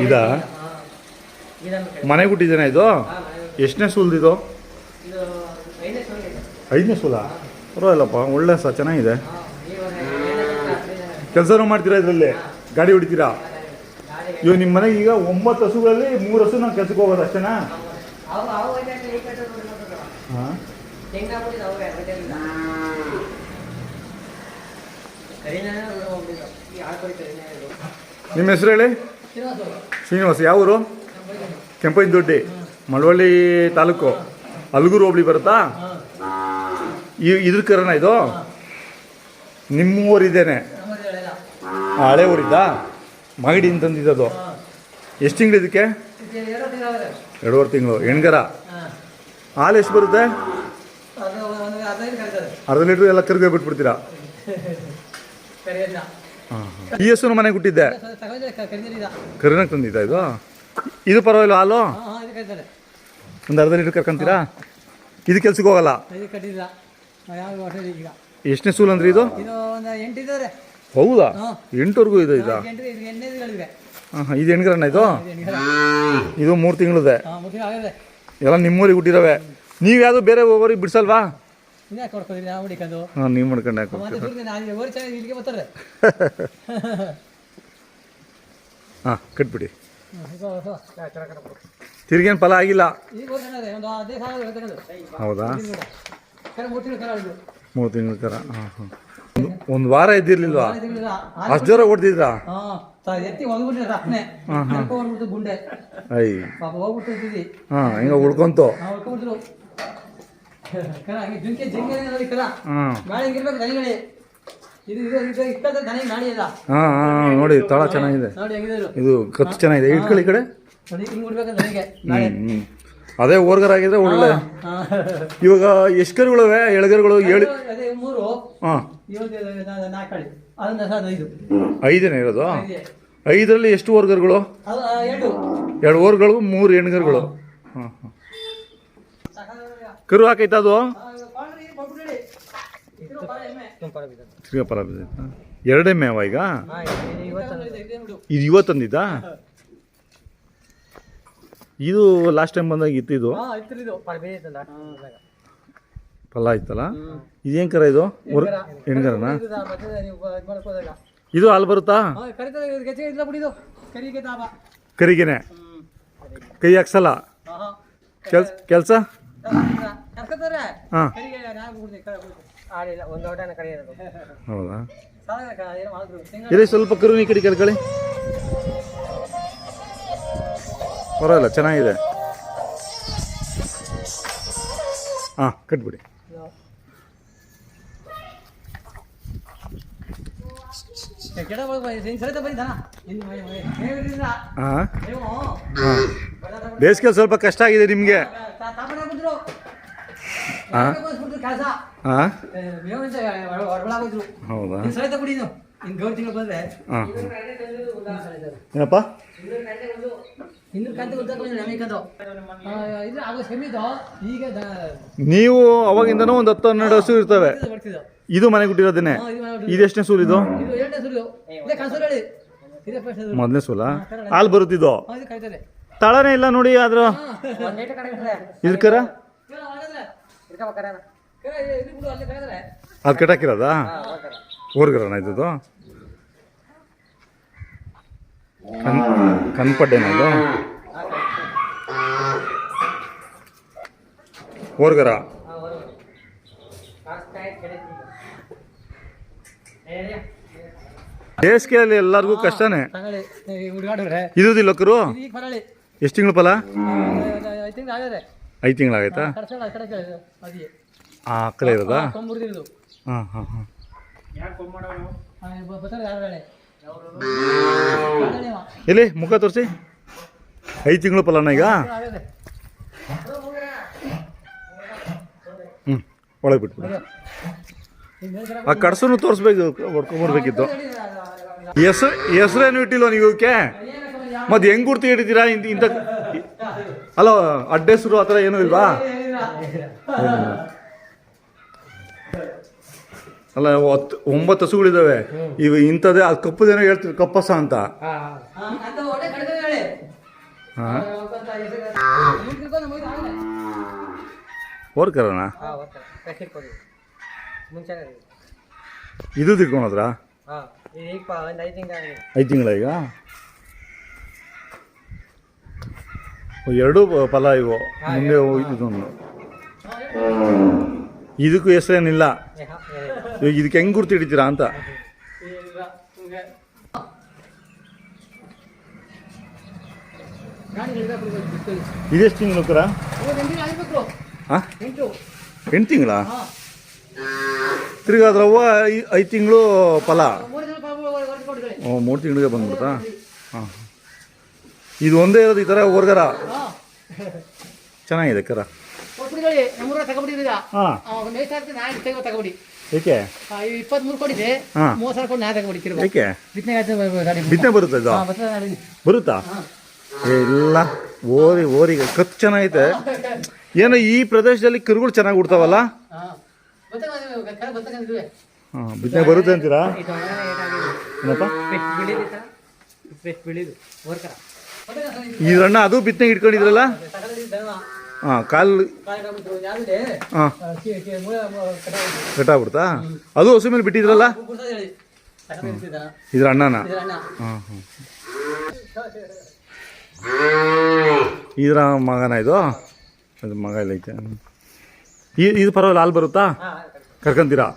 ಇದಾ ಮನೆಗೆ ಹುಟ್ಟಿದ್ದೇನೆ ಇದು? ಎಷ್ಟನೇ ಸೂಲ್ದಿದು? 5ನೇ ಸೂಲ? ಪರವಾಗಿಲ್ಲಪ್ಪ, ಒಳ್ಳೆ ಚೆನ್ನಾಗಿದೆ. ಕೆಲಸನೂ ಮಾಡ್ತೀರಾ ಇದರಲ್ಲಿ? ಗಾಡಿ ಹೊಡಿತೀರಾ? ಇವಾಗ ನಿಮ್ಮ ಮನೆಗೆ ಈಗ 9 ಹಸುಗಳಲ್ಲಿ 3 ಹಸು ನಾವು ಕೆಲ್ಸಕ್ಕೆ ಹೋಗೋದು ಅಷ್ಟೇನಾ? ಹಾಂ, ನಿಮ್ಮ ಹೆಸರು ಹೇಳಿ? ಶ್ರೀನಿವಾಸ. ಯಾವ ಊರು? ಕೆಂಪೈದೊಡ್ಡಿ, ಮಳವಳ್ಳಿ ತಾಲೂಕು, ಅಲ್ಗೂರು ಹೋಬಳಿ ಬರುತ್ತಾ? ಇದ್ರ ಕರಣ ಇದು? ನಿಮ್ಮ ಊರಿದ್ದೇನೆ? ಹಳೆ ಊರಿದ್ದ? ಮಾಗಡಿಯಿಂದ ತಂದಿದ್ದದು. ಎಷ್ಟು ತಿಂಗಳು ಇದಕ್ಕೆ? 2.5 ತಿಂಗಳು. ಹೆಣ್ಗರ? ಹಾಲು ಎಷ್ಟು ಬರುತ್ತೆ? ಅರ್ಧ ಲೀಟ್ರ್ ಎಲ್ಲ ಕರ್ಗೆ ಬಿಟ್ಬಿಡ್ತೀರಾ? ಈ ಹಸುನು ಮನೆಗೆ ಹುಟ್ಟಿದ್ದೆ? ಕರಿನಾಗ ತಂದಿದ್ದ ಇದು? ಇದು ಪರವಾಗಿಲ್ಲ ಹಾಲು? ಒಂದು ಅರ್ಧ ಲೀಟ್ರ್ ಕರ್ಕೊಂತೀರಾ? ಇದು ಕೆಲ್ಸಕ್ಕೆ ಹೋಗಲ್ಲ? ಎಷ್ಟನೇ ಸೂಲ್ ಅಂದ್ರೆ ಇದು? ಹೌದಾ? 8ವರೆಗೂ ಇದೆ ಇದಾ? ಹಾಂ, ಇದು ಹೆಣ್ಗರಣ್ಣ ಇದು? ಇದು 3 ತಿಂಗಳದೆ? ಎಲ್ಲ ನಿಮ್ಮೂರಿಗೆ ಹುಟ್ಟಿರವೆ. ನೀವು ಯಾವುದು ಬೇರೆ ಊರಿಗೆ ಬಿಡಿಸಲ್ವಾ? ಹಾಂ, ನೀವು ಮಾಡ್ಕೊಂಡು ಯಾಕೆ ಹಾಂ ಕಟ್ಬಿಡಿ. ತಿರ್ಗೇನು ಫಲ ಆಗಿಲ್ಲ? ಹೌದಾ? 3 ತಿಂಗಳ ಕರ. ಹಾಂ ಹಾಂ. ಒಂದು ವಾರ ಇದ್ದಿರ್ಲಿಲ್ವಾ? ಅಷ್ಟು ಜೋರ ಓಡ್ತಿದ್ರಾ? ಅಯ್ಯ ಹಾಂ, ಹಿಂಗ ಉಳ್ಕೊಂತು. ಹಾಂ ಹಾಂ, ನೋಡಿ ತಳ ಚೆನ್ನಾಗಿದೆ, ಇದು ಕತ್ತು ಚೆನ್ನಾಗಿದೆ. ಇಟ್ಕೊಳ್ಳಿ ಈ ಕಡೆ. ಅದೇ ಓರ್ಗರ್ ಆಗಿದ್ರೆ ಒಳ್ಳೆ. ಇವಾಗ ಎಷ್ಟು ಕರುಗಳವೆ? ಎಳಗರುಗಳು? 7. ಹಾಂ, 5ನೇ ಇರೋದು? 5ರಲ್ಲಿ ಎಷ್ಟು ಓರ್ಗರ್ಗಳು? 2 ಓರ್ಗಳು, 3 ಹೆಣ್ಗರುಗಳು. ಹಾಂ ಹಾಂ. ಕರು ಹಾಕೈತಾ ಅದು? ತಿರ್ಗಾ ಫಲ ಬಿದ್ದೈತಾ? 2 ಎಮ್ಮೆ ಅವ ಈಗ? ಇದು ಇವತ್ತು ತಂದಿದ್ದಾ? ಇದು ಲಾಸ್ಟ್ ಟೈಮ್ ಬಂದಾಗ ಇತ್ತಿದು ಫಲ ಆಯ್ತಲ್ಲ. ಇದೇನು ಕರ ಇದು? ಹೆಣ್ಗರನಾ? ಇದು ಹಾಲು ಬರುತ್ತಾ? ಕರಿಗೆನೆ? ಕೈ ಹಾಕ್ಸಲ್ಲ? ಕೆಲಸ? ಹಾಂ, ಹೌದಾ? ಇಲ್ಲಿ ಸ್ವಲ್ಪ ಕರು ಈ ಕಡೆ ಕೇಳ್ಕೊಳ್ಳಿ. ಪರವಾಗಿಲ್ಲ, ಚೆನ್ನಾಗಿದೆ. ಹಾಂ, ಕಟ್ಬಿಡಿ. ಹಾಂ ಹಾಂ, ಬೇಸಿಗೆ ಸ್ವಲ್ಪ ಕಷ್ಟ ಆಗಿದೆ ನಿಮಗೆ? ಹಾಂ ಹಾಂ, ಹೌದಾ? ಹಾಂ, ಏನಪ್ಪ? ನೀವು ಅವಾಗಿಂದನೂ ಒಂದು 10-12 ಹಸು ಇರ್ತವೆ. ಇದು ಮನೆಗೆ ಹುಟ್ಟಿರೋದೇನೆ? ಇದು ಎಷ್ಟನೇ ಸೂಲ್ ಇದು? 1ನೇ ಸೂಲ? ಹಾಲು ಬರುತ್ತಿದ್ದು? ತಳನೇ ಇಲ್ಲ ನೋಡಿ. ಆದ್ರೂ ಇದಕ್ಕರ ಅದು ಕಟ್ಟಾಕಿರೋದಾ? ಓರ್ಗರಣ ಇದ್ದದು? ಕನ್ಪಡ್ಡೇನ ಇದು? ಓರ್ಗರ? ಬೇಸಿಗೆಯಲ್ಲಿ ಎಲ್ಲರಿಗೂ ಕಷ್ಟನೇ. ಇದುದಿಲ್ಲ ಕರು? ಎಷ್ಟು ತಿಂಗಳು ಫಲ? 5 ತಿಂಗಳಾಗೈತಾ? ಆ ಕಡೆ ಇರೋದಾ? ಹಾಂ ಹಾಂ ಹಾಂ. ಇಲ್ಲಿ ಮುಖ ತೋರಿಸಿ. 5 ತಿಂಗಳು ಫಲನ ಈಗ? ಹ್ಞೂ, ಒಳಗೆ ಬಿಟ್ಬಿಡಿ. ಆ ಕಡ್ಸನ್ನು ತೋರಿಸ್ಬೇಕು, ಹೊಡ್ಕೊಂಬರ್ಬೇಕಿತ್ತು. ಹೆಸರೇನು ಇಟ್ಟಿಲ್ವ ನೀವು ಇವಕ್ಕೆ? ಮತ್ತೆ ಹೆಂಗ್ ಗುರ್ತು ಹಿಡಿತೀರಾ? ಇಂಥ ಅಲ್ಲ, ಅಡ್ಡ ಹೆಸರು ಆ ಥರ ಏನೂ ಇಲ್ವಾ? ಅಲ್ಲ, 9 ಹಸುಗಳಿದ್ದಾವೆ. ಇವು ಇಂಥದ್ದೇ ಅದು ಕಪ್ಪದೇನೋ ಹೇಳ್ತೀವಿ, ಕಪ್ಪಸ ಅಂತ. ಹಾಂ ಓರ್ಕರಣ ಇದು ತಿಳ್ಕೊಳೋದ್ರ 5 ತಿಂಗಳ ಈಗ ಎರಡು ಫಲ ಇವು ಮುಂದೆ ಹೋಗಿದ್ದೊಂದು ಇದಕ್ಕೂ ಹೆಸರೇನಿಲ್ಲ ಇವಾಗ ಇದಕ್ಕೆ ಹೆಂಗೆ ಗುರ್ತು ಹಿಡಿತೀರಾ ಅಂತ ಇದೆಷ್ಟು ತಿಂಗಳು ಕರ ಹಾಂ 8 ತಿಂಗಳ ತಿರ್ಗಿ ಅದ್ರವ್ವ 5 ತಿಂಗಳು ಫಲ 3 ತಿಂಗಳಿಗೆ ಬಂದ್ಬಿಡ್ತಾ ಹಾಂ ಇದು ಒಂದೇ ಇರೋದು ಈ ಥರ ಹೊರ್ಗರ ಚೆನ್ನಾಗಿದೆ ಕರ ಏಕೆ 23 ಕೊಡಿದೆ 30,000 ಕೊಡಿ ನಾ ತಗೊಬಿಡಿ ಏಕೆ ಬಿತ್ತನೆ ಬರುತ್ತೆ ಇದು ಬರುತ್ತಾ ಇಲ್ಲ ಓರಿಗೆ ಕತ್ತು ಚೆನ್ನಾಗೈತೆ ಏನೋ ಈ ಪ್ರದೇಶದಲ್ಲಿ ಕರುಗಳು ಚೆನ್ನಾಗಿ ಉಡ್ತಾವಲ್ಲ ಹಾಂ ಬಿತ್ತನೆ ಬರುತ್ತೆ ಅಂತೀರಾ ಏನಪ್ಪ ಇದ್ರಣ್ಣ ಅದು ಬಿತ್ತನೆಗೆ ಇಟ್ಕೊಂಡಿದ್ರಲ್ಲ ಹಾಂ ಕಾಲು ಹಾಂ ಕಟ್ಟಾಗ್ಬಿಡ್ತಾ ಅದು ಹಸು ಮೇಲೆ ಬಿಟ್ಟಿದ್ರಲ್ಲ ಇದ್ರ ಅಣ್ಣನ ಹಾಂ ಹಾಂ ಇದ್ರ ಮಗನ ಇದು ಅದು ಮಗ ಇಲ್ಲ ಐತೆ ಇದು ಪರವಾಗಿಲ್ಲ ಹಾಲು ಬರುತ್ತಾ ಕರ್ಕೊಂತೀರಾ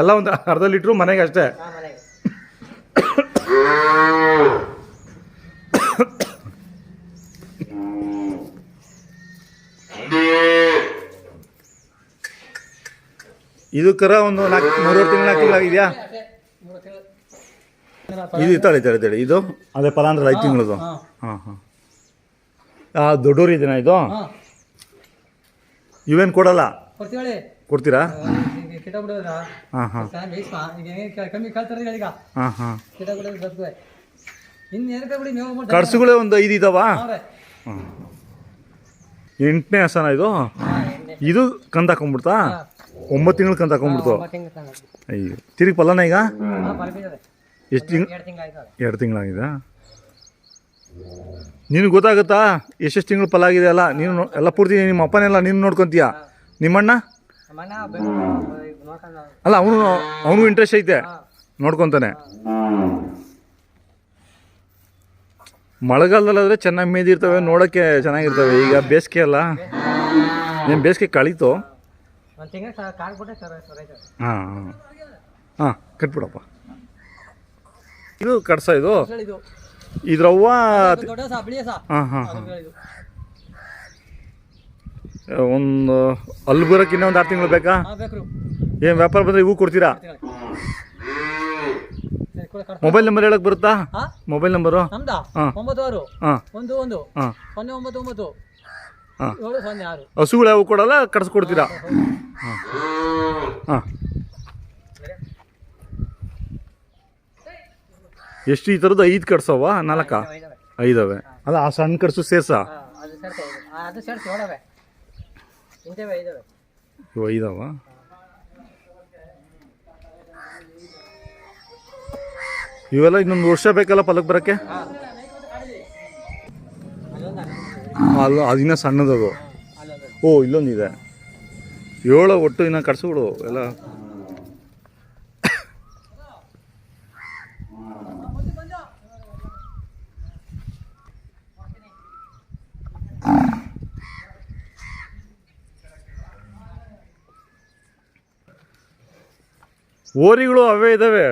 ಎಲ್ಲ ಒಂದು ಅರ್ಧ ಲೀಟ್ರು ಮನೆಗೆ ಅಷ್ಟೇ ಇದು ಕರ ಒಂದು 3 ತಿಂಗಳು 4 ತಿಂಗಳಾಗಿದೆಯಾ ಇದು ತಳಿ ಇದು ಅದೇ ಫಲ ಅಂದ್ರೆ 5 ತಿಂಗಳದು ಹಾಂ ಹಾಂ ದೊಡ್ಡೋರು ಇದೆನಾ ಇದು ಇವೇನು ಕೊಡಲ್ಲ ಕೊಡ್ತೀರಾ ಹಾಂ ಹಾಂ ಹಾಂ ಹಾಂ ಕಡ್ಸುಗಳೇ ಒಂದು 5 ಇದಾವ ಹಾಂ 8ನೇ ಹಸನ ಇದು ಕಂದು ಹಾಕೊಂಡ್ಬಿಡ್ತಾ 9 ತಿಂಗಳು ಕಂದು ಹಾಕೊಂಡ್ಬಿಡ್ತು ಅಯ್ಯೋ ತಿರುಗಿ ಫಲನ ಈಗ ಎಷ್ಟು ತಿಂಗಳು 2 ತಿಂಗಳಾಗಿದೆ ನಿನಗೆ ಗೊತ್ತಾಗುತ್ತಾ ಎಷ್ಟೆಷ್ಟು ತಿಂಗಳು ಫಲ ಆಗಿದೆ ಅಲ್ಲ ನೀನು ಎಲ್ಲ ಪೂರ್ತಿ ನಿಮ್ಮ ಅಪ್ಪನೆಲ್ಲ ನೀನು ನೋಡ್ಕೊತೀಯ ನಿಮ್ಮಣ್ಣ ಅಲ್ಲ ಅವನು ಇಂಟ್ರೆಸ್ಟ್ ಐತೆ ನೋಡ್ಕೊತಾನೆ ಮಳೆಗಾಲದಲ್ಲಾದರೆ ಚೆನ್ನಾಗಿ ಮೇದಿರ್ತವೆ ನೋಡೋಕ್ಕೆ ಚೆನ್ನಾಗಿರ್ತವೆ ಈಗ ಬೇಸಿಗೆ ಅಲ್ಲ ಏನು ಬೇಸಿಗೆ ಕಳೀತು ಹಾಂ ಹಾಂ ಕಟ್ಬಿಡಪ್ಪ ಇದು ಕಡ್ಸ ಇದು ಇದ್ರವ್ವ ಹಾಂ ಹಾಂ ಹಾಂ ಒಂದು ಅಲ್ಲಿ ಬರೋಕೆ ಇನ್ನೂ ಒಂದು 6 ತಿಂಗಳು ಬೇಕಾ ಏನು ವ್ಯಾಪಾರ ಬಂದರೆ ಇವು ಕೊಡ್ತೀರಾ ಮೊಬೈಲ್ ನಂಬರ್ ಹೇಳಕ್ ಬರುತ್ತಾ ಮೊಬೈಲ್ ನಂಬರು ಹಾಂ 96 ಹಾಂ 11 ಹಾಂ 099 ಹಾಂ 706 ಹಸುಗಳು ಯಾವ ಕೊಡಲ್ಲ ಕಡ್ಸ್ಕೊಡ್ತೀರಾ ಹಾಂ ಹಾಂ ಎಷ್ಟು ಈ ಥರದ್ದು 5 ಕಡ್ಸವ 4 5 ಅಲ್ಲ ಆ ಸಣ್ಣ ಕಡ್ಸು ಸೇರ್ಸ ಇವು 5 ಇವೆಲ್ಲ ಇನ್ನೊಂದು ವರ್ಷ ಬೇಕಲ್ಲ ಫಲಕ್ಕೆ ಬರೋಕ್ಕೆ ಅಲ್ಲ ಅದಿನ್ನ ಸಣ್ಣದದು ಓ ಇಲ್ಲೊಂದಿದೆ 7 ಒಟ್ಟು ಇನ್ನು ಕಡ್ಸುಗಳು ಎಲ್ಲ ಓರಿಗಳು ಅವೇ ಇದ್ದಾವೆ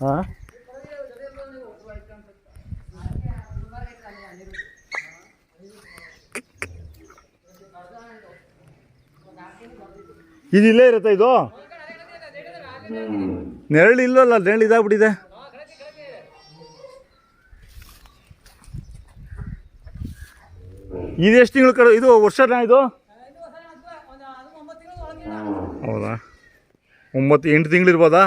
ಹಾಂ ಇದು ಇಲ್ಲೇ ಇರುತ್ತೆ ಇದು ನೆರಳು ಇಲ್ಲಲ್ಲ ನೆರಳು ಇದಾಗ್ಬಿಟ್ಟಿದೆ ಇದು ಎಷ್ಟು ತಿಂಗಳು ಕಡೆ ಇದು ವರ್ಷನಾ ಇದು ಹೌದಾ 8 ತಿಂಗಳು ಇರ್ಬೋದಾ